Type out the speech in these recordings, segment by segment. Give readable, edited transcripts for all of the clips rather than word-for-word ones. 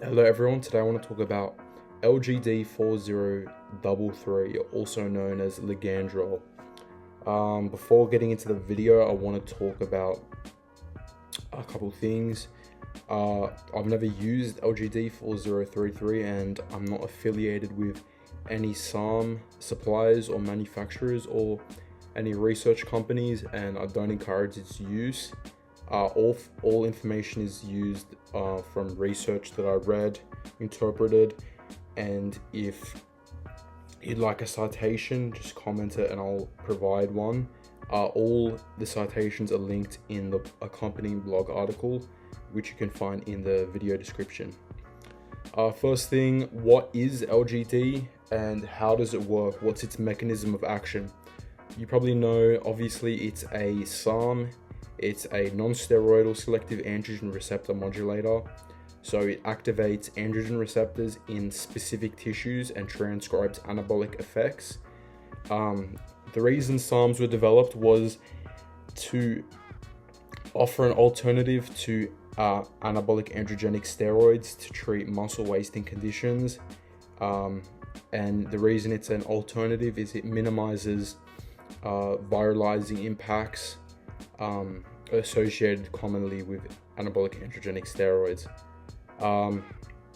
Hello everyone, today I want to talk about LGD-4033, also known as Ligandrol. Before getting into the video, I want to talk about a couple things. I've never used LGD-4033 and I'm not affiliated with any SARM suppliers or manufacturers or any research companies, and I don't encourage its use. All information is used from research that I read, interpreted, and if you'd like a citation, just comment it and I'll provide one. All the citations are linked in the accompanying blog article, which you can find in the video description. First thing, what is LGD and how does it work? What's its mechanism of action? You probably know, obviously, it's a SARM. It's a non-steroidal selective androgen receptor modulator. So it activates androgen receptors in specific tissues and transcribes anabolic effects. The reason SARMs were developed was to offer an alternative to anabolic androgenic steroids to treat muscle wasting conditions. And the reason it's an alternative is it minimizes viralizing impacts associated commonly with anabolic androgenic steroids.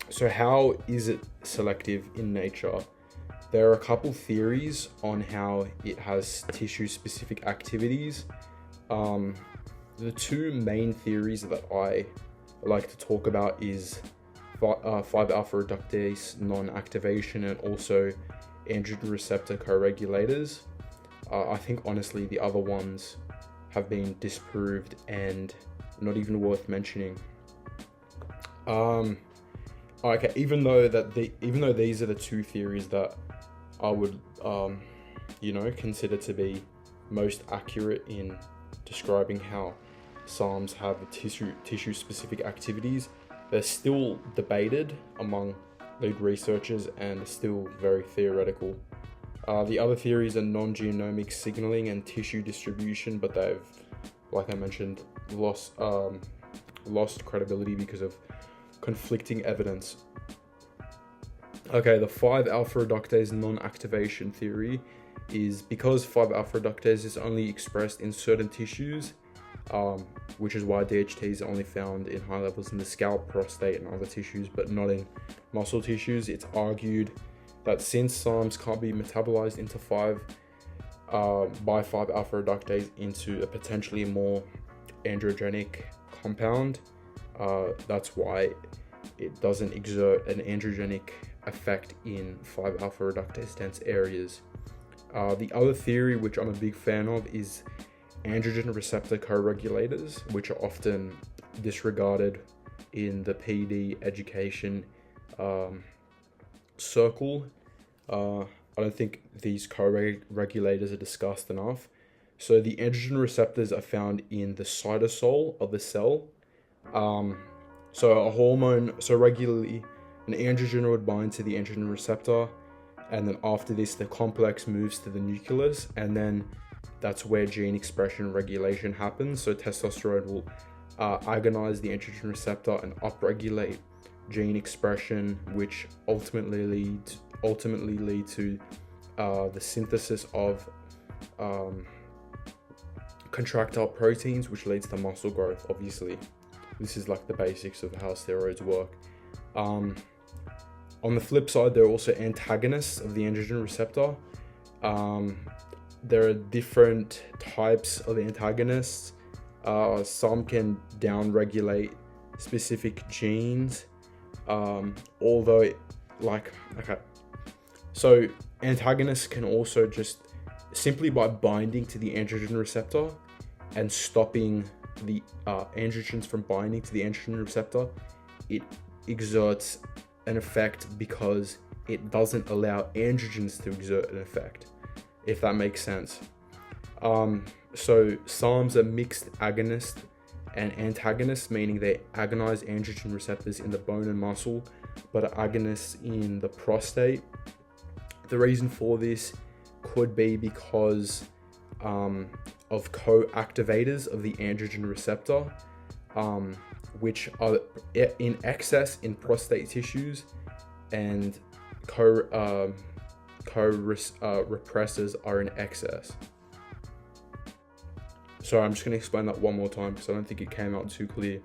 So how is it selective in nature? There are a couple theories on how it has tissue-specific activities. The two main theories that I like to talk about is 5-alpha reductase non-activation and also androgen receptor co-regulators. I think honestly the other ones have been disproved and not even worth mentioning. Okay, even though these are the two theories that I would consider to be most accurate in describing how SARMs have tissue specific activities, they're still debated among lead researchers and still very theoretical. The other theories are non-genomic signaling and tissue distribution, but they've, like I mentioned, lost credibility because of conflicting evidence. Okay, the 5-alpha reductase non-activation theory is because 5-alpha reductase is only expressed in certain tissues, which is why DHT is only found in high levels in the scalp, prostate, and other tissues, but not in muscle tissues. It's argued that since SARMs can't be metabolized into by 5-alpha reductase into a potentially more androgenic compound, that's why it doesn't exert an androgenic effect in 5-alpha reductase dense areas. The other theory, which I'm a big fan of, is androgen receptor co-regulators, which are often disregarded in the PD education circle. I don't think these co-regulators are discussed enough. So the androgen receptors are found in the cytosol of the cell. Regularly an androgen would bind to the androgen receptor, and then after this the complex moves to the nucleus, and then that's where gene expression regulation happens. So testosterone will agonize the androgen receptor and upregulate gene expression, which ultimately lead to the synthesis of contractile proteins, which leads to muscle growth. Obviously, this is like the basics of how steroids work. On the flip side, there are also antagonists of the androgen receptor. There are different types of antagonists. Some can downregulate specific genes. So antagonists can also just simply by binding to the androgen receptor and stopping the androgens from binding to the androgen receptor, it exerts an effect because it doesn't allow androgens to exert an effect, if that makes sense. So SARMs are mixed agonist and antagonists, meaning they agonize androgen receptors in the bone and muscle, but are agonists in the prostate. The reason for this could be because of co-activators of the androgen receptor, which are in excess in prostate tissues, and co-repressors are in excess. So I'm just going to explain that one more time because I don't think it came out too clear.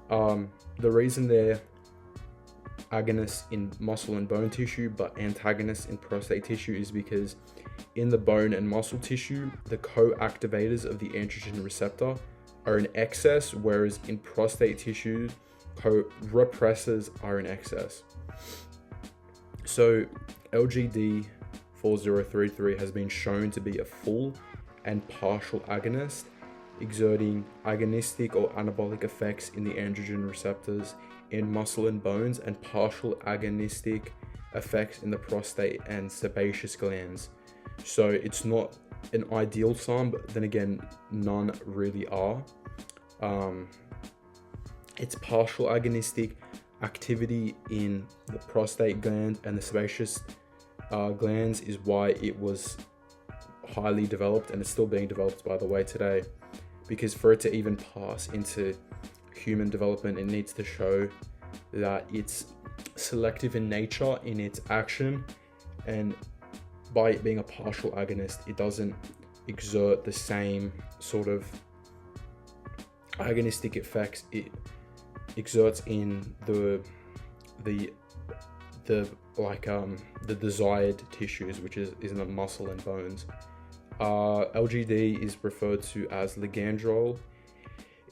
The reason they're agonists in muscle and bone tissue but antagonists in prostate tissue is because in the bone and muscle tissue, the co-activators of the androgen receptor are in excess, whereas in prostate tissue, co-repressors are in excess. So LGD-4033 has been shown to be a full and partial agonist, exerting agonistic or anabolic effects in the androgen receptors in muscle and bones, and partial agonistic effects in the prostate and sebaceous glands. So it's not an ideal SARM, but then again, none really are. It's partial agonistic activity in the prostate gland and the sebaceous glands is why it was highly developed, and it's still being developed, by the way, today, because for it to even pass into human development, it needs to show that it's selective in nature in its action, and by it being a partial agonist, it doesn't exert the same sort of agonistic effects it exerts in the desired tissues, which is in the muscle and bones. LGD is referred to as ligandrol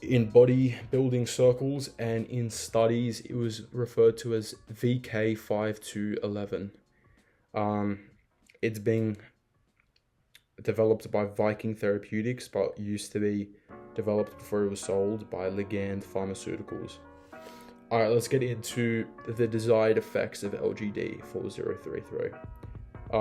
in bodybuilding circles, and in studies it was referred to as VK5211. It's being developed by Viking Therapeutics, but used to be developed before it was sold by Ligand Pharmaceuticals. Alright, let's get into the desired effects of LGD-4033.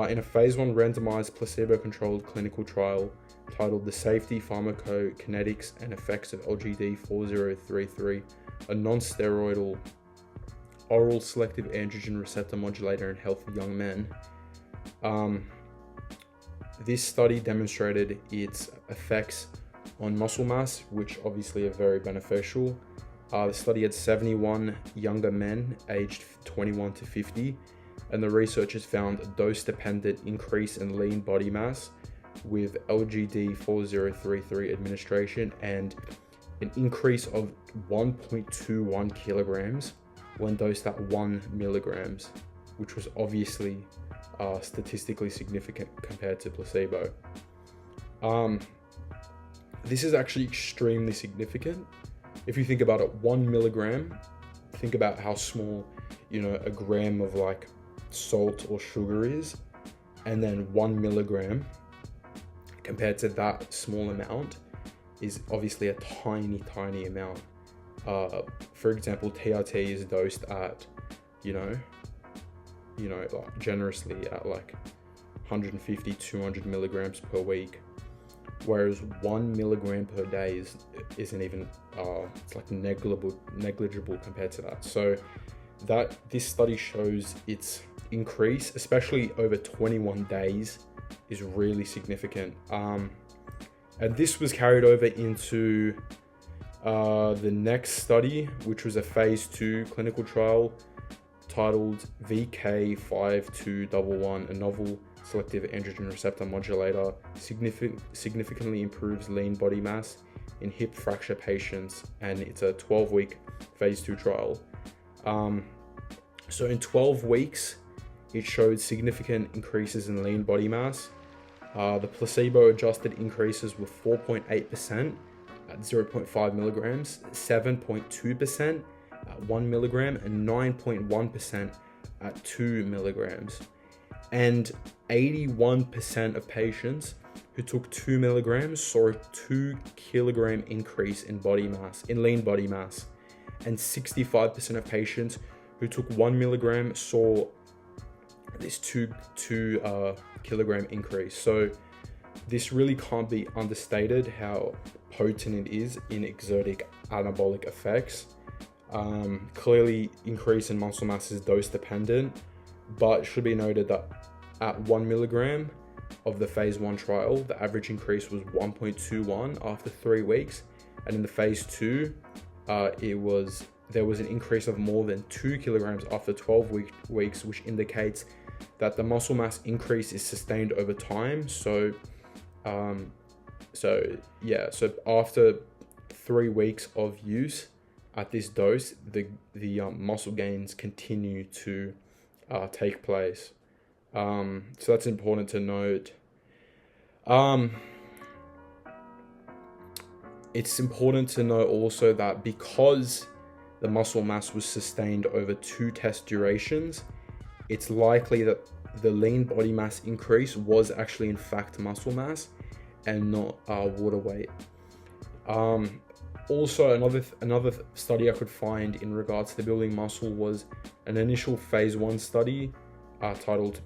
In a phase 1 randomized placebo-controlled clinical trial titled The Safety, Pharmacokinetics and Effects of LGD-4033, a non-steroidal oral selective androgen receptor modulator in healthy young men, this study demonstrated its effects on muscle mass, which obviously are very beneficial. The study had 71 younger men aged 21 to 50, and the researchers found a dose-dependent increase in lean body mass with LGD-4033 administration, and an increase of 1.21 kilograms when dosed at 1 milligrams, which was obviously statistically significant compared to placebo. This is actually extremely significant. If you think about it, 1 milligram, think about how small, a gram of like salt or sugar is, and then 1 milligram compared to that small amount is obviously a tiny amount. For example, TRT is dosed at, like generously at like 150, 200 milligrams per week, whereas 1 milligram per day isn't even, it's like negligible compared to that. So that this study shows its increase, especially over 21 days, is really significant. And this was carried over into the next study, which was a phase 2 clinical trial titled VK5211, a novel selective androgen receptor modulator significantly improves lean body mass in hip fracture patients, and it's a 12-week phase 2 trial. So in 12 weeks, it showed significant increases in lean body mass. The placebo-adjusted increases were 4.8% at 0.5 milligrams, 7.2% at 1 milligram, and 9.1% at 2 milligrams. And 81% of patients who took 2 milligrams saw a 2 kilogram increase in body mass, in lean body mass. And 65% of patients who took 1 milligram saw this 2 kilogram increase. So this really can't be understated how potent it is in exerting anabolic effects. Clearly, increase in muscle mass is dose dependent, but it should be noted that at 1 milligram of the phase 1 trial, the average increase was 1.21 after 3 weeks, and in the phase 2, there was an increase of more than 2 kilograms after 12 weeks, which indicates that the muscle mass increase is sustained over time. So after 3 weeks of use at this dose, the muscle gains continue to take place. So that's important to note. It's important to know also that because the muscle mass was sustained over 2 test durations, it's likely that the lean body mass increase was actually in fact muscle mass and not water weight. Also, another study I could find in regards to the building muscle was an initial phase 1 study titled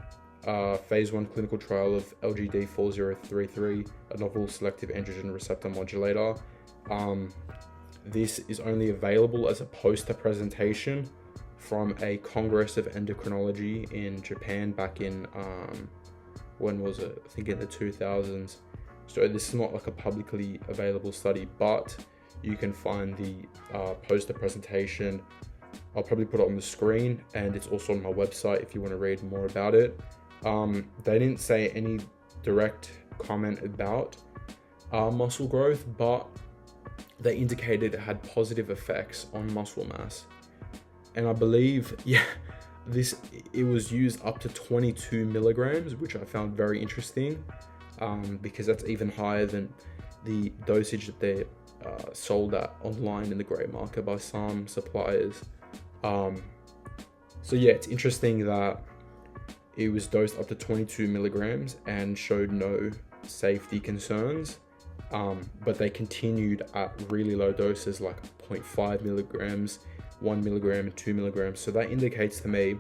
Phase 1 Clinical Trial of LGD-4033, a novel selective androgen receptor modulator. This is only available as a poster presentation from a Congress of Endocrinology in Japan back in, when was it? I think in the 2000s. So this is not like a publicly available study, but you can find the poster presentation. I'll probably put it on the screen, and it's also on my website if you want to read more about it. They didn't say any direct comment about muscle growth, but they indicated it had positive effects on muscle mass. And I believe, it was used up to 22 milligrams, which I found very interesting, because that's even higher than the dosage that they sold at online in the grey market by some suppliers. It's interesting that it was dosed up to 22 milligrams and showed no safety concerns, but they continued at really low doses like 0.5 milligrams, 1 milligram, and 2 milligrams. So that indicates to me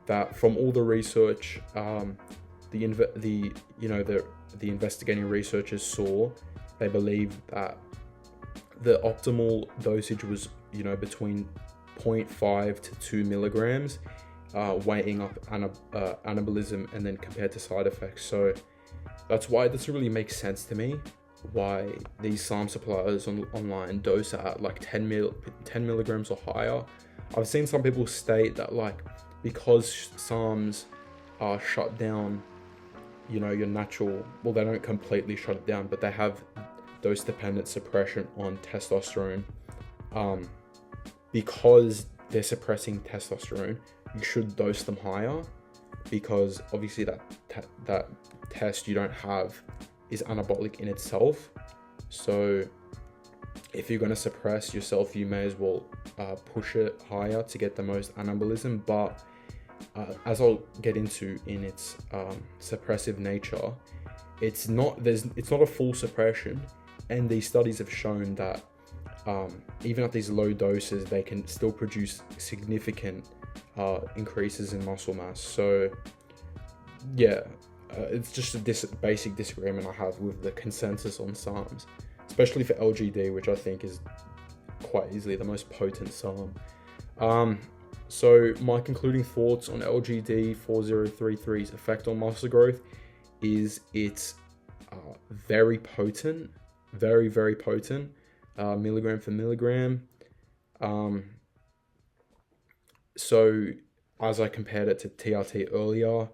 that from all the research, the investigating researchers saw, they believe that the optimal dosage was, between 0.5 to 2 milligrams, weighing up anabolism and then compared to side effects. So that's why it doesn't really make sense to me why these SARM suppliers online dose at like 10 milligrams or higher. I've seen some people state that like because SARMs are shut down, your natural, well, they don't completely shut it down, but they have dose-dependent suppression on testosterone. Because they're suppressing testosterone, you should dose them higher, because obviously that test you don't have is anabolic in itself. So if you're going to suppress yourself, you may as well push it higher to get the most anabolism. But as I'll get into in its suppressive nature, it's not a full suppression, and these studies have shown that even at these low doses, they can still produce significant increases in muscle mass. So it's just a basic disagreement I have with the consensus on SARMs, especially for LGD, which I think is quite easily the most potent SARM. So my concluding thoughts on LGD-4033's effect on muscle growth is it's very potent, very, very potent, milligram for milligram. So as I compared it to TRT earlier,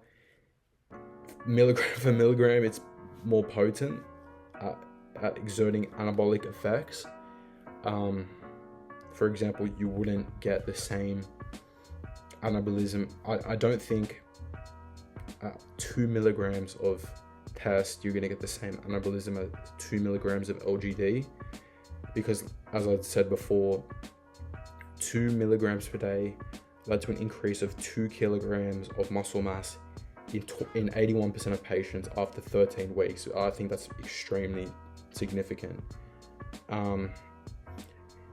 milligram for milligram, it's more potent at exerting anabolic effects. For example, you wouldn't get the same anabolism. I don't think at 2 milligrams of test you're going to get the same anabolism at 2 milligrams of LGD, because as I said before, 2 milligrams per day led to an increase of 2 kilograms of muscle mass in 81% of patients after 13 weeks. I think that's extremely significant.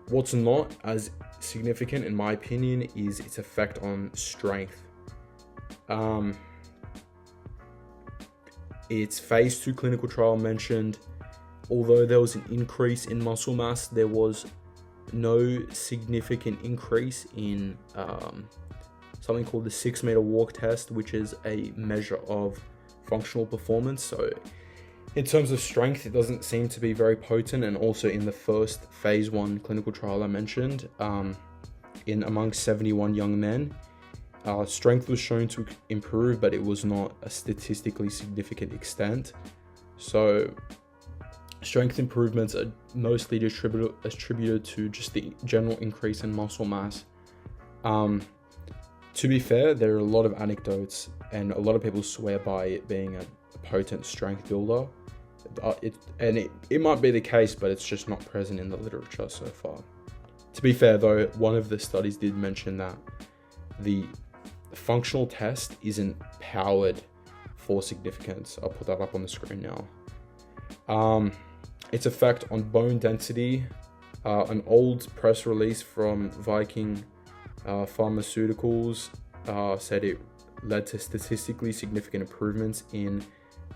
What's not as significant, in my opinion, is its effect on strength. Its phase 2 clinical trial mentioned, although there was an increase in muscle mass, there was no significant increase in something called the 6-meter walk test, which is a measure of functional performance. So In terms of strength, it doesn't seem to be very potent, and also in the first phase 1 clinical trial I mentioned, in among 71 young men, strength was shown to improve, but it was not a statistically significant extent. So strength improvements are mostly attributed to just the general increase in muscle mass. To be fair, there are a lot of anecdotes, and a lot of people swear by it being a potent strength builder. It might be the case, but it's just not present in the literature so far. To be fair though, one of the studies did mention that the functional test isn't powered for significance. I'll put that up on the screen now. Its effect on bone density, an old press release from Viking Pharmaceuticals said it led to statistically significant improvements in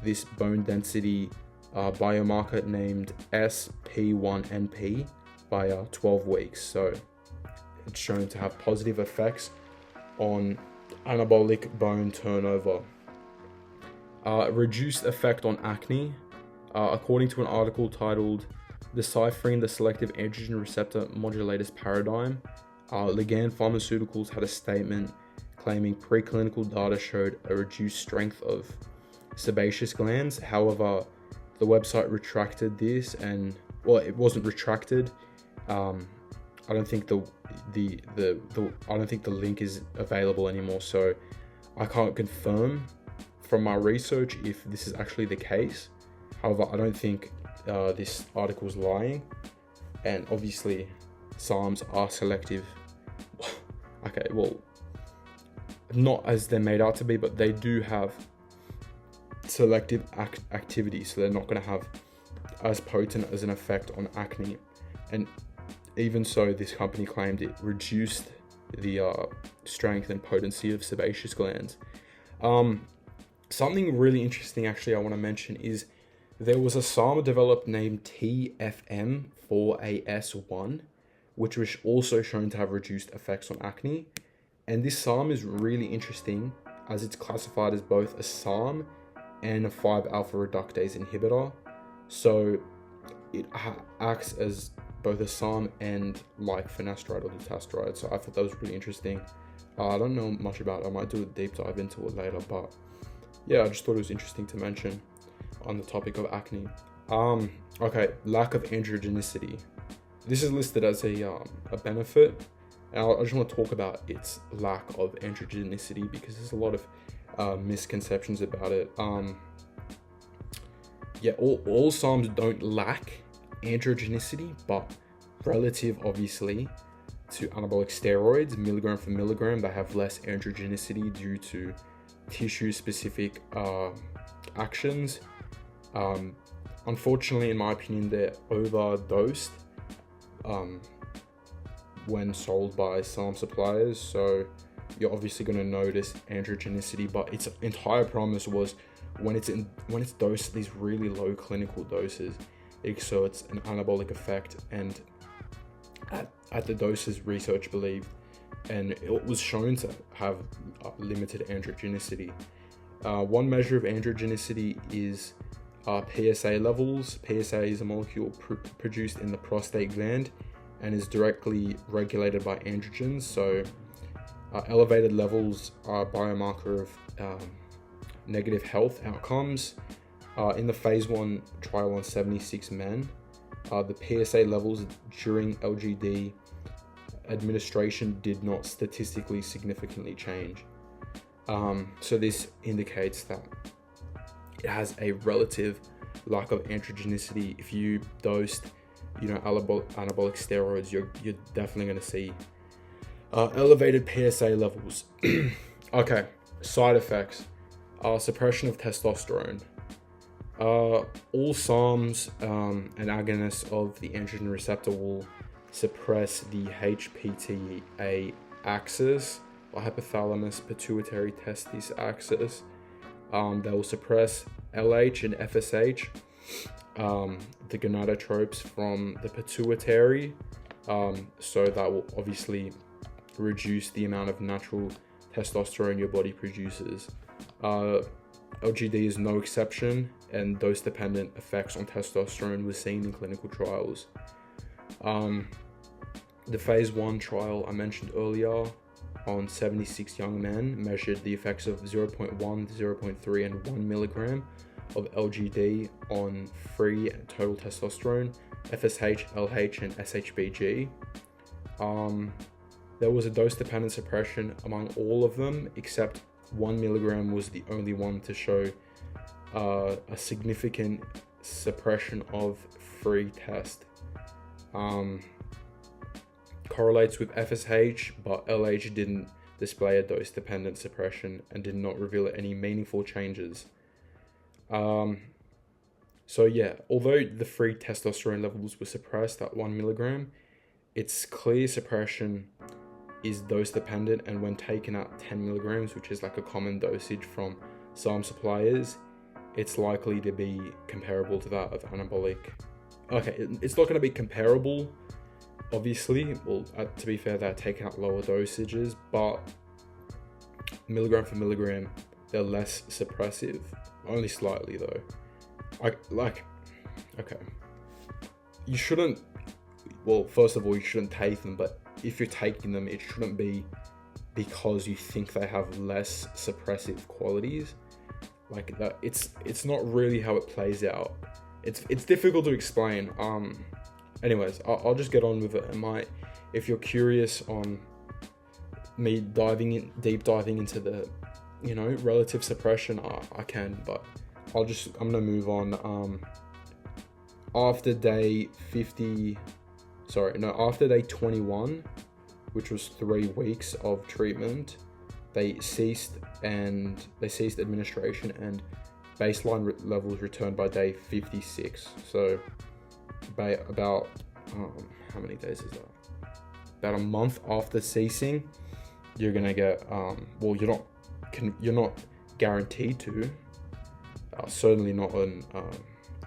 this bone density biomarker named SP1NP by 12 weeks. So it's shown to have positive effects on anabolic bone turnover. Reduced effect on acne. According to an article titled Deciphering the Selective Androgen Receptor Modulators Paradigm, Ligand Pharmaceuticals had a statement claiming preclinical data showed a reduced strength of sebaceous glands. However, the website retracted this, and well, it wasn't retracted. I don't think the link is available anymore, so I can't confirm from my research if this is actually the case. However, I don't think this article is lying, and obviously Sarms are selective. Okay, well, not as they're made out to be, but they do have selective activity, so they're not going to have as potent as an effect on acne. And even so, this company claimed it reduced the strength and potency of sebaceous glands. Something really interesting actually I want to mention is there was a SARM developed named TFM4AS1, which was also shown to have reduced effects on acne. And this SARM is really interesting as it's classified as both a SARM and a 5-alpha reductase inhibitor. So it acts as both a SARM and like finasteride or dutasteride. So I thought that was really interesting. I don't know much about it. I might do a deep dive into it later, but yeah, I just thought it was interesting to mention on the topic of acne. Okay, lack of androgenicity. This is listed as a benefit. And I just want to talk about its lack of androgenicity because there's a lot of misconceptions about it. Yeah, all SARMs don't lack androgenicity, but relative, obviously, to anabolic steroids, milligram for milligram, they have less androgenicity due to tissue-specific actions. Unfortunately, in my opinion, they're overdosed when sold by SARM suppliers, so you're obviously going to notice androgenicity, but its entire promise was when it's dosed at these really low clinical doses, it exerts an anabolic effect, and at the doses research believed, and it was shown to have limited androgenicity. One measure of androgenicity is PSA levels. PSA is a molecule produced in the prostate gland and is directly regulated by androgens. So elevated levels are a biomarker of negative health outcomes. In the phase 1 trial on 76 men, the PSA levels during LGD administration did not statistically significantly change. So this indicates that it has a relative lack of androgenicity. If you dosed, anabolic steroids, you're definitely going to see elevated PSA levels. Okay, side effects. Suppression of testosterone. All SARMs and agonists of the androgen receptor will suppress the HPTA axis, or hypothalamus pituitary testis axis. They will suppress LH and FSH, the gonadotropes from the pituitary, so that will obviously reduce the amount of natural testosterone your body produces. LGD is no exception, and dose-dependent effects on testosterone were seen in clinical trials. The phase 1 trial I mentioned earlier on 76 young men measured the effects of 0.1, 0.3, and 1 milligram of LGD on free and total testosterone, FSH, LH, and SHBG. There was a dose-dependent suppression among all of them, except 1 milligram was the only one to show a significant suppression of free test. Correlates with FSH, but LH didn't display a dose-dependent suppression and did not reveal any meaningful changes. So yeah, although the free testosterone levels were suppressed at 1 milligram, its clear suppression is dose-dependent, and when taken at 10 milligrams, which is like a common dosage from some suppliers, it's likely to be comparable to that of anabolic. Okay, it's not going to be comparable, obviously. Well, to be fair, they're taking at lower dosages, but milligram for milligram, they're less suppressive, only slightly though. Okay, you shouldn't, well, first of all, you shouldn't take them, but if you're taking them, it shouldn't be because you think they have less suppressive qualities. Like that, it's not really how it plays out. It's difficult to explain. Anyways, I'll just get on with it. If you're curious on me deep diving into the, relative suppression, I can, but I'm gonna move on. After day 21, which was 3 weeks of treatment, they ceased administration, and baseline levels returned by day 56. So about how many days is that? About a month after ceasing, you're gonna get you're not guaranteed to, certainly not on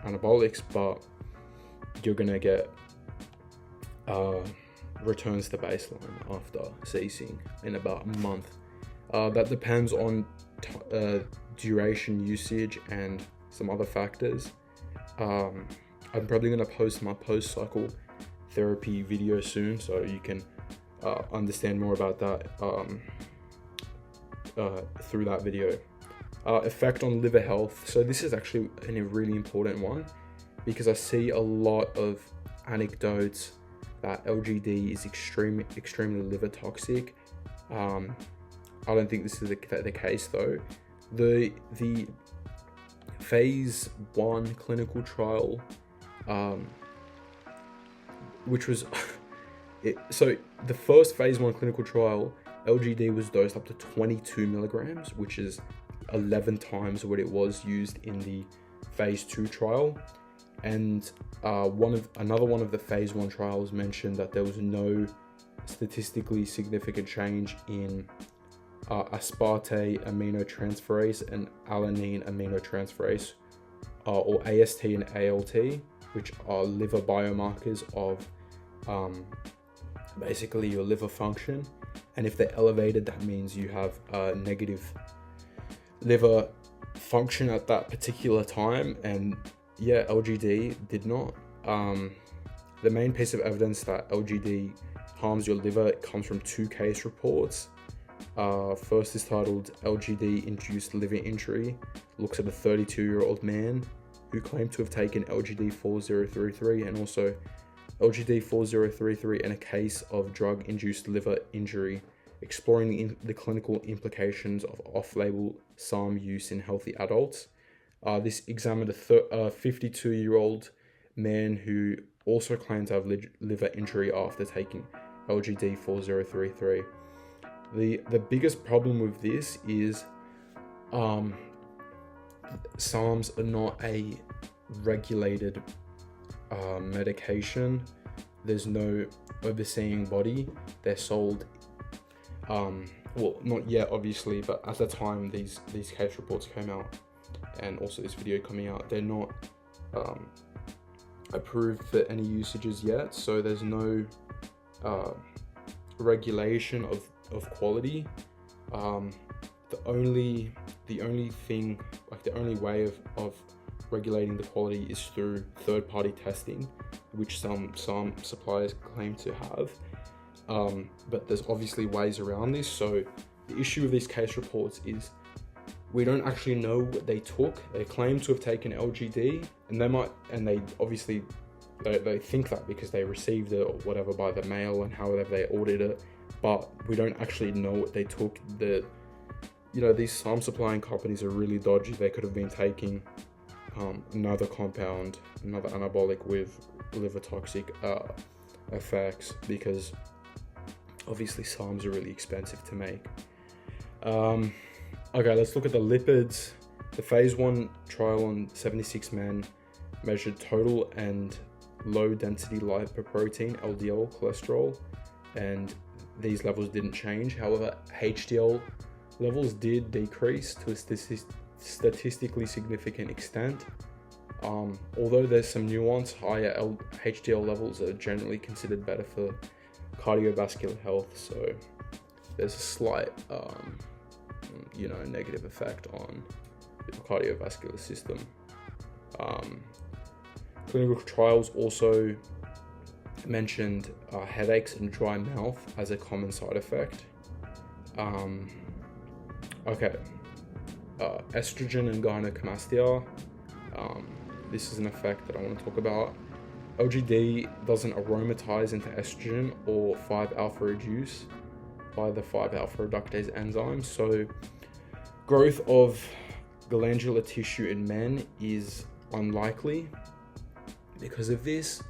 anabolics, but you're gonna get returns to baseline after ceasing in about a month. That depends on duration, usage, and some other factors. I'm probably going to post my post-cycle therapy video soon, so you can understand more about that through that video. Effect on liver health. So this is actually a really important one, because I see a lot of anecdotes that LGD is extremely liver toxic. I don't think this is the case though. The phase 1 clinical trial, which was so the first phase 1 clinical trial, LGD was dosed up to 22 milligrams, which is 11 times what it was used in the phase 2 trial. And another one of the phase 1 trials mentioned that there was no statistically significant change in aspartate aminotransferase and alanine aminotransferase, or AST and ALT, which are liver biomarkers of basically your liver function. And if they're elevated, that means you have negative liver function at that particular time. And yeah, LGD did not. The main piece of evidence that LGD harms your liver comes from 2 case reports. First is titled LGD-induced liver injury, looks at a 32-year-old man who claimed to have taken LGD-4033 and also LGD-4033 in a case of drug-induced liver injury, exploring the clinical implications of off-label SARM use in healthy adults. This examined a 52-year-old man who also claimed to have liver injury after taking LGD-4033. The biggest problem with this is SARMs are not a regulated medication. There's no overseeing body. They're sold, well, not yet obviously, but at the time these case reports came out, and also this video coming out, they're not approved for any usages yet, so there's no regulation of quality. The only the only thing, like the only way of regulating the quality is through third-party testing, which some suppliers claim to have. But there's obviously ways around this. So the issue with these case reports is we don't actually know what they took. They claim to have taken LGD, and they obviously they think that because they received it or whatever by the mail and however they ordered it, but we don't actually know what they took. These SARM supplying companies are really dodgy. They could have been taking another compound, another anabolic with liver toxic effects, because obviously SARMs are really expensive to make. Okay, let's look at the lipids. The phase 1 trial on 76 men measured total and low density lipoprotein, LDL cholesterol, and these levels didn't change. However, HDL levels did decrease to a statistically significant extent. Although there's some nuance, higher HDL levels are generally considered better for cardiovascular health, so there's a slight negative effect on the cardiovascular system. Clinical trials also mentioned headaches and dry mouth as a common side effect. Estrogen and gynecomastia. This is an effect that I want to talk about. LGD doesn't aromatize into estrogen or 5-alpha reduce by the 5-alpha reductase enzyme, so growth of glandular tissue in men is unlikely because of this.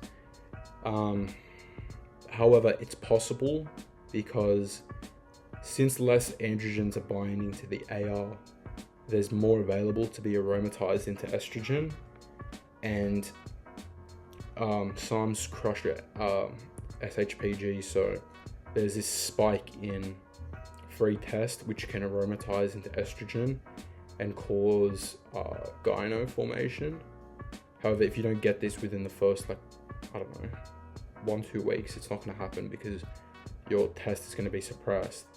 However, it's possible because since less androgens are binding to the AR, there's more available to be aromatized into estrogen, and SARMs crush SHPG, so there's this spike in free test which can aromatize into estrogen and cause gyno formation. However, if you don't get this within the first 1-2 weeks, it's not going to happen because your test is going to be suppressed.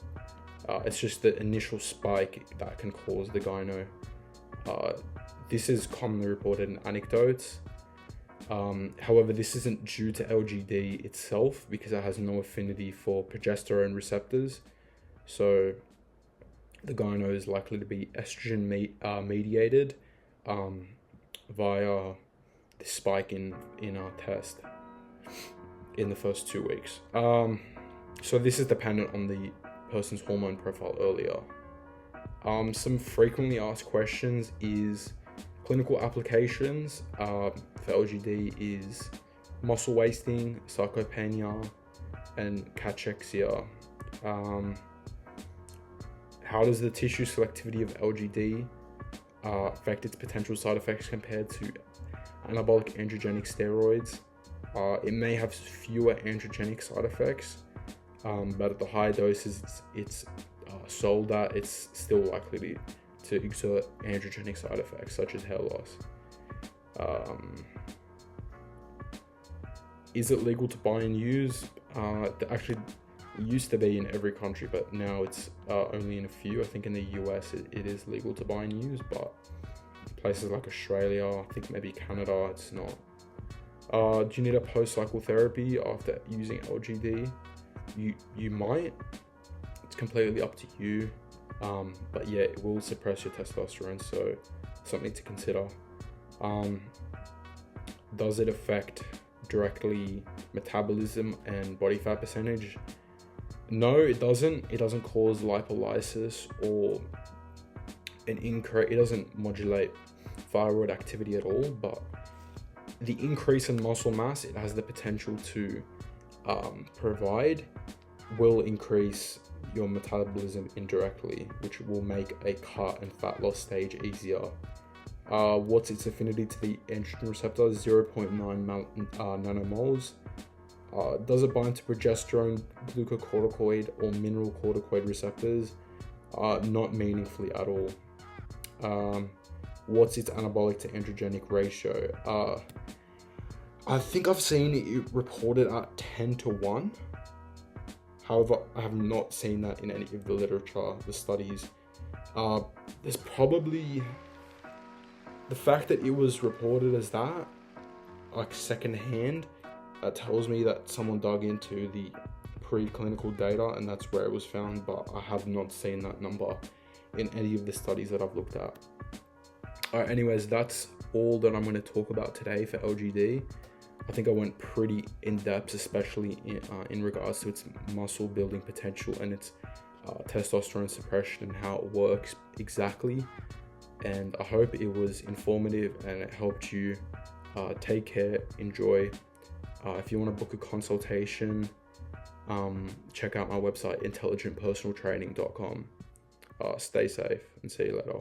It's just the initial spike that can cause the gyno. This is commonly reported in anecdotes. However, this isn't due to LGD itself because it has no affinity for progesterone receptors. So the gyno is likely to be estrogen mediated via the spike in our test in the first 2 weeks. So this is dependent on the person's hormone profile earlier. Some frequently asked questions is clinical applications for LGD is muscle wasting, sarcopenia, and cachexia. How does the tissue selectivity of LGD affect its potential side effects compared to anabolic androgenic steroids? It may have fewer androgenic side effects, but at the higher doses it's sold that it's still likely to exert androgenic side effects such as hair loss. Is it legal to buy and use? Actually, it used to be in every country, but now it's only in a few. I think in the US it is legal to buy and use, but places like Australia, I think maybe Canada, it's not. Do you need a post-cycle therapy after using LGD? You might. It's completely up to you. But yeah, it will suppress your testosterone, so something to consider. Does it affect directly metabolism and body fat percentage? No, it doesn't. It doesn't cause lipolysis or it doesn't modulate thyroid activity at all, but the increase in muscle mass it has the potential to provide will increase your metabolism indirectly, which will make a cut and fat loss stage easier. What's its affinity to the androgen receptor? 0.9 nanomoles. Does it bind to progesterone, glucocorticoid, or mineral corticoid receptors? Not meaningfully at all. What's its anabolic to androgenic ratio? I think I've seen it reported at 10-1. However, I have not seen that in any of the literature, the studies. There's probably the fact that it was reported as that, like secondhand, tells me that someone dug into the preclinical data and that's where it was found, but I have not seen that number in any of the studies that I've looked at. Alright, anyways, that's all that I'm going to talk about today for LGD. I think I went pretty in depth, especially in regards to its muscle building potential and its testosterone suppression and how it works exactly. And I hope it was informative and it helped you. Take care, enjoy. If you want to book a consultation, check out my website, intelligentpersonaltraining.com. Stay safe and see you later.